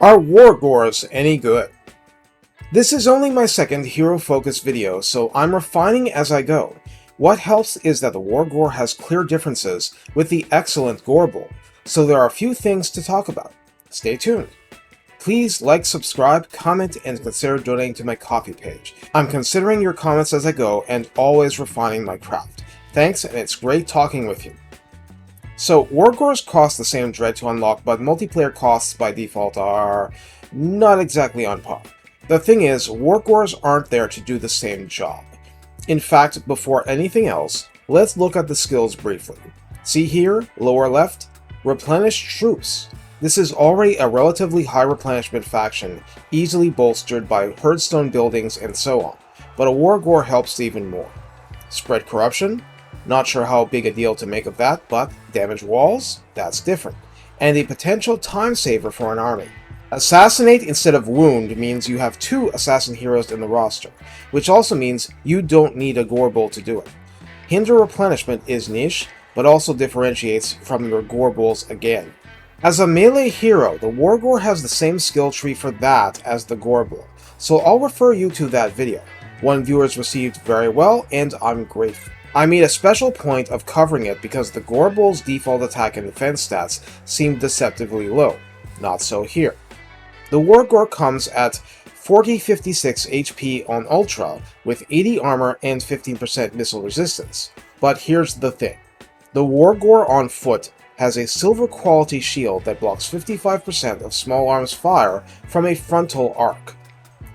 Are Wargors any good? This is only my second hero-focused video, so I'm refining as I go. What helps is that the Wargor has clear differences with the excellent Gorebull, so there are a few things to talk about. Stay tuned. Please like, subscribe, comment, and consider donating to my Ko-fi page. I'm considering your comments as I go and always refining my craft. Thanks, and it's great talking with you. So, Wargors cost the same dread to unlock, but multiplayer costs by default are not exactly on par. The thing is, Wargors aren't there to do the same job. In fact, before anything else, let's look at the skills briefly. See here, lower left, Replenish Troops. This is already a relatively high replenishment faction, easily bolstered by herdstone buildings and so on, but a Wargor helps even more. Spread Corruption? Not sure how big a deal to make of that, but damage walls? That's different. And a potential time saver for an army. Assassinate instead of wound means you have 2 assassin heroes in the roster, which also means you don't need a Gorebull to do it. Hinder replenishment is niche, but also differentiates from your Gorebulls again. As a melee hero, the Wargor has the same skill tree for that as the Gorebull, so I'll refer you to that video. One viewers received very well, and I'm grateful. I made a special point of covering it because the Gorebull's default attack and defense stats seem deceptively low. Not so here. The Wargor comes at 4056 HP on Ultra with 80 armor and 15% missile resistance. But here's the thing. The Wargor on foot has a silver quality shield that blocks 55% of small arms fire from a frontal arc.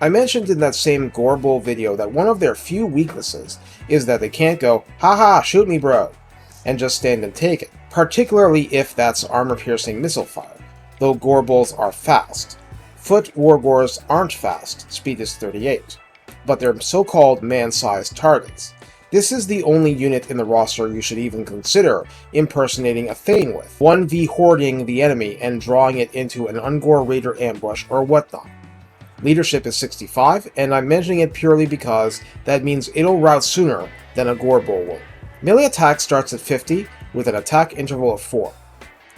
I mentioned in that same Gorebull video that one of their few weaknesses is that they can't go, haha, shoot me bro, and just stand and take it, particularly if that's armor-piercing missile fire, though Gorebulls are fast. Foot Wargors aren't fast, speed is 38, but they're so-called man-sized targets. This is the only unit in the roster you should even consider impersonating a Thane with, 1v hoarding the enemy and drawing it into an Ungor Raider ambush or whatnot. Leadership is 65, and I'm mentioning it purely because that means it'll rout sooner than a Gorebull will. Melee attack starts at 50, with an attack interval of 4.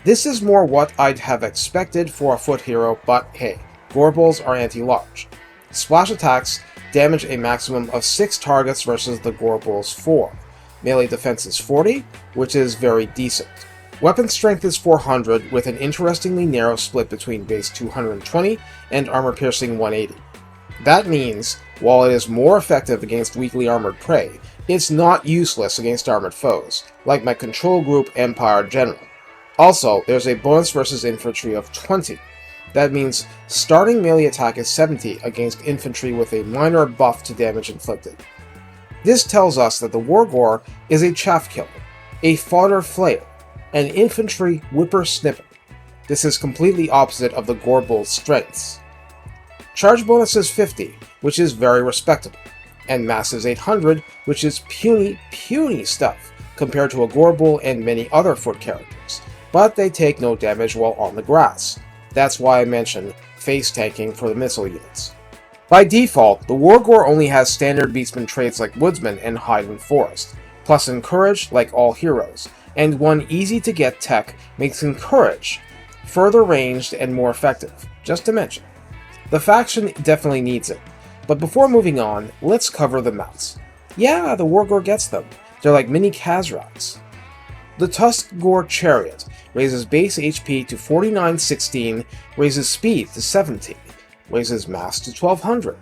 This is more what I'd have expected for a foot hero, but hey, Gorebulls are anti-large. Splash attacks damage a maximum of 6 targets versus the Gorebull's 4. Melee defense is 40, which is very decent. Weapon strength is 400, with an interestingly narrow split between base 220 and armor-piercing 180. That means, while it is more effective against weakly armored prey, it's not useless against armored foes, like my control group Empire General. Also, there's a bonus versus infantry of 20. That means starting melee attack is 70 against infantry with a minor buff to damage inflicted. This tells us that the Wargor is a chaff killer, a fodder flayer, an infantry whipper-snipper. This is completely opposite of the Gorebull's strengths. Charge bonus is 50, which is very respectable, and mass is 800, which is puny stuff compared to a Gorebull and many other foot characters, but they take no damage while on the grass. That's why I mentioned face tanking for the missile units. By default, the Wargor only has standard Beastmen traits like Woodsman and Hide in Forest, plus Encourage like all heroes, and one easy-to-get tech makes Encourage further ranged and more effective, just to mention. The faction definitely needs it, but before moving on, let's cover the mounts. Yeah, the Wargor gets them. They're like mini Khazraks. The Tuskgore Chariot raises base HP to 4916, raises speed to 17, raises mass to 1200,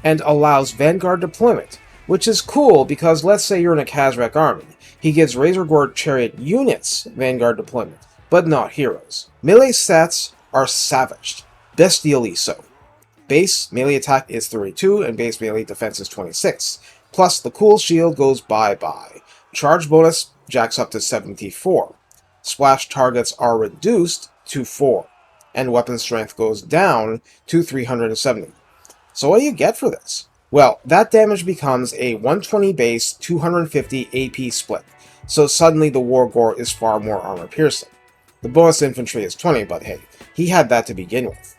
and allows Vanguard deployment, which is cool because let's say you're in a Khazrak army. He gives Razorgore Chariot units Vanguard deployment, but not heroes. Melee stats are savaged, bestially so. Base melee attack is 32 and base melee defense is 26, plus the cool shield goes bye-bye. Charge bonus jacks up to 74. Splash targets are reduced to 4, and weapon strength goes down to 370. So what do you get for this? Well, that damage becomes a 120 base, 250 AP split, so suddenly the Wargor is far more armor-piercing. The bonus infantry is 20, but hey, he had that to begin with.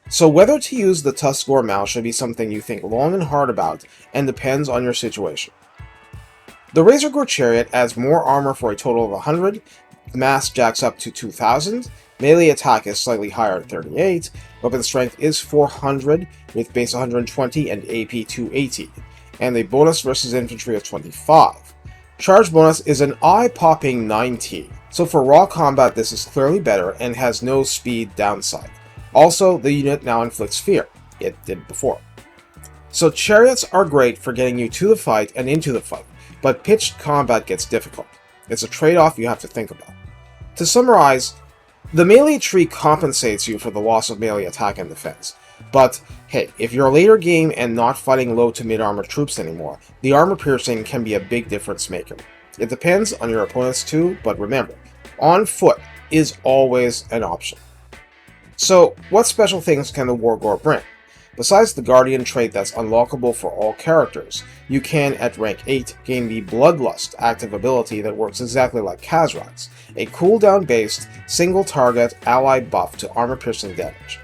So whether to use the Tuskgore mount should be something you think long and hard about, and depends on your situation. The Razorgore Chariot adds more armor for a total of 100, mass jacks up to 2000, Melee attack is slightly higher at 38, weapon strength is 400 with base 120 and AP 280, and a bonus versus infantry of 25. Charge bonus is an eye-popping 90, so for raw combat this is clearly better and has no speed downside. Also, the unit now inflicts fear. It did before. So Chariots are great for getting you to the fight and into the fight, but pitched combat gets difficult. It's a trade-off you have to think about. To summarize, the melee tree compensates you for the loss of melee attack and defense. But hey, if you're a later game and not fighting low to mid-armor troops anymore, the armor piercing can be a big difference maker. It depends on your opponents too, but remember, on foot is always an option. So, what special things can the Wargor bring? Besides the Guardian trait that's unlockable for all characters, you can, at rank 8, gain the Bloodlust active ability that works exactly like Khazrad's, a cooldown-based, single-target ally buff to armor-piercing damage.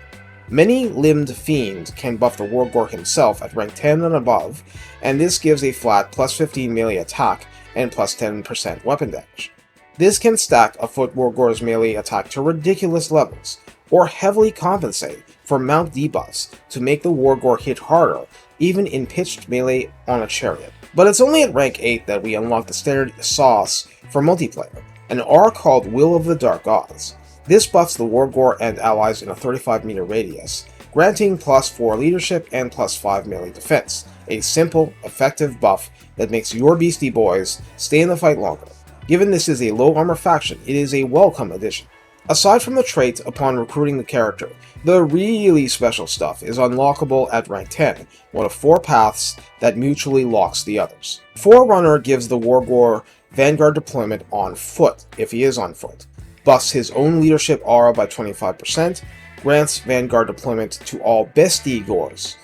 Many-limbed Fiend can buff the Wargor himself at rank 10 and above, and this gives a flat plus 15 melee attack and plus 10% weapon damage. This can stack a foot Wargor's melee attack to ridiculous levels, or heavily compensate for mount debuffs to make the Wargor hit harder, even in pitched melee on a chariot. But it's only at rank 8 that we unlock the standard sauce for multiplayer, an aura called Will of the Dark Gods. This buffs the Wargor and allies in a 35-meter radius, granting plus 4 leadership and plus 5 melee defense, a simple, effective buff that makes your beastie boys stay in the fight longer. Given this is a low armor faction, it is a welcome addition. Aside from the trait upon recruiting the character, the really special stuff is unlockable at rank 10, one of 4 paths that mutually locks the others. Forerunner gives the Wargor Vanguard deployment on foot, if he is on foot, buffs his own leadership aura by 25%, grants Vanguard deployment to all Bestie Gors.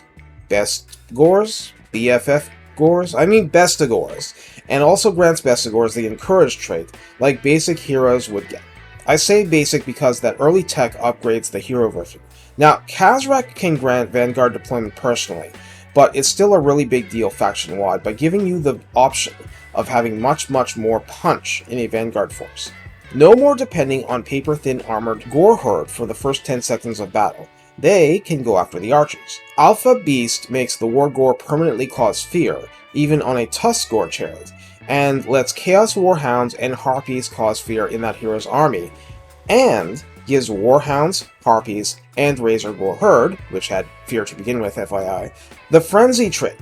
Best Gors? BFF Gors? I mean Bestigors, and also grants Bestigors the Encourage trait, like basic heroes would get. I say basic because that early tech upgrades the hero version. Now, Khazrak can grant Vanguard deployment personally, but it's still a really big deal faction-wide by giving you the option of having much more punch in a Vanguard force. No more depending on paper-thin armored Gore Herd for the first 10 seconds of battle. They can go after the archers. Alpha Beast makes the Wargor permanently cause fear, even on a Tuskgore chariot, and lets Chaos Warhounds and Harpies cause fear in that hero's army, and gives Warhounds, Harpies, and Razor Gore Herd, which had fear to begin with FYI, the Frenzy trait,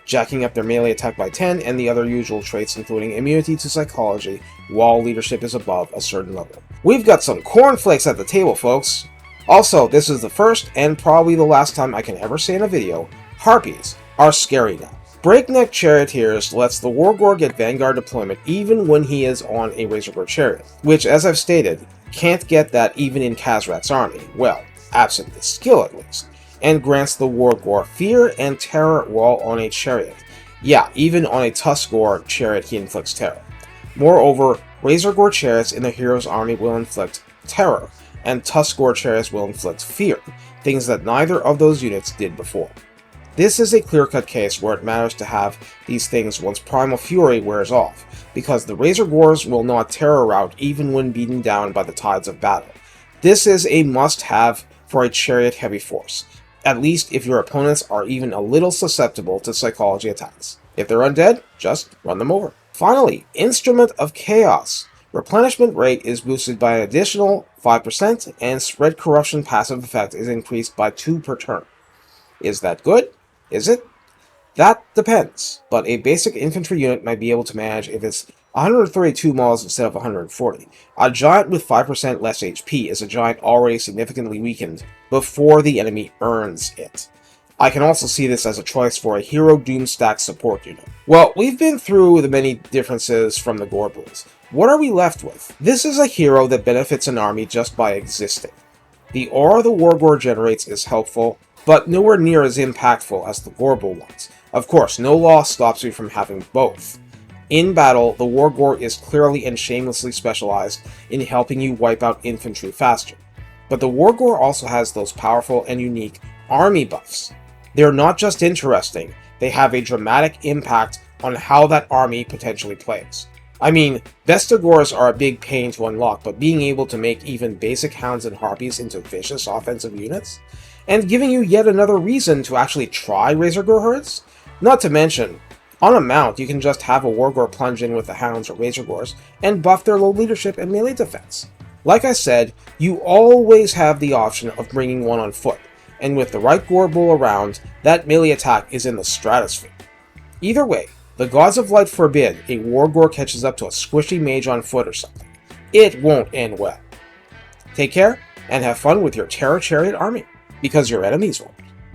jacking up their melee attack by 10 and the other usual traits including immunity to psychology while leadership is above a certain level. We've got some cornflakes at the table, folks! Also, this is the first and probably the last time I can ever say in a video, Harpies are scary now. Breakneck Charioteers lets the Wargor get Vanguard deployment even when he is on a Razorgore chariot, which, as I've stated, can't get that even in Khazrak's army, well, absent the skill at least, and grants the Wargor fear and terror while on a chariot. Yeah, even on a Tuskgore chariot he inflicts terror. Moreover, Razorgore chariots in the hero's army will inflict terror, and Tuskgore chariots will inflict fear, things that neither of those units did before. This is a clear-cut case where it matters to have these things once Primal Fury wears off, because the Razorgores will not terror rout even when beaten down by the tides of battle. This is a must-have for a chariot-heavy force, at least if your opponents are even a little susceptible to psychology attacks. If they're undead, just run them over. Finally, Instrument of Chaos. Replenishment rate is boosted by an additional 5%, and Spread Corruption passive effect is increased by 2 per turn. Is that good? Is it? That depends, but a basic infantry unit might be able to manage if it's 132 models instead of 140. A giant with 5% less HP is a giant already significantly weakened before the enemy earns it. I can also see this as a choice for a Hero Doomstack support unit. Well, we've been through the many differences from the Gorebulls. What are we left with? This is a hero that benefits an army just by existing. The aura the Wargor generates is helpful, but nowhere near as impactful as the Gorebull ones. Of course, no law stops you from having both. In battle, the Wargor is clearly and shamelessly specialized in helping you wipe out infantry faster. But the Wargor also has those powerful and unique army buffs. They're not just interesting, they have a dramatic impact on how that army potentially plays. I mean, Vestigors are a big pain to unlock, but being able to make even basic Hounds and Harpies into vicious offensive units, and giving you yet another reason to actually try Razorgore herds? Not to mention, on a mount, you can just have a Wargore plunge in with the Hounds or Razorgores and buff their low leadership and melee defense. Like I said, you always have the option of bringing one on foot, and with the right Gorebull around, that melee attack is in the stratosphere. Either way, the gods of light forbid a Wargore catches up to a squishy mage on foot or something. It won't end well. Take care, and have fun with your Terror Chariot army, because your enemies won't.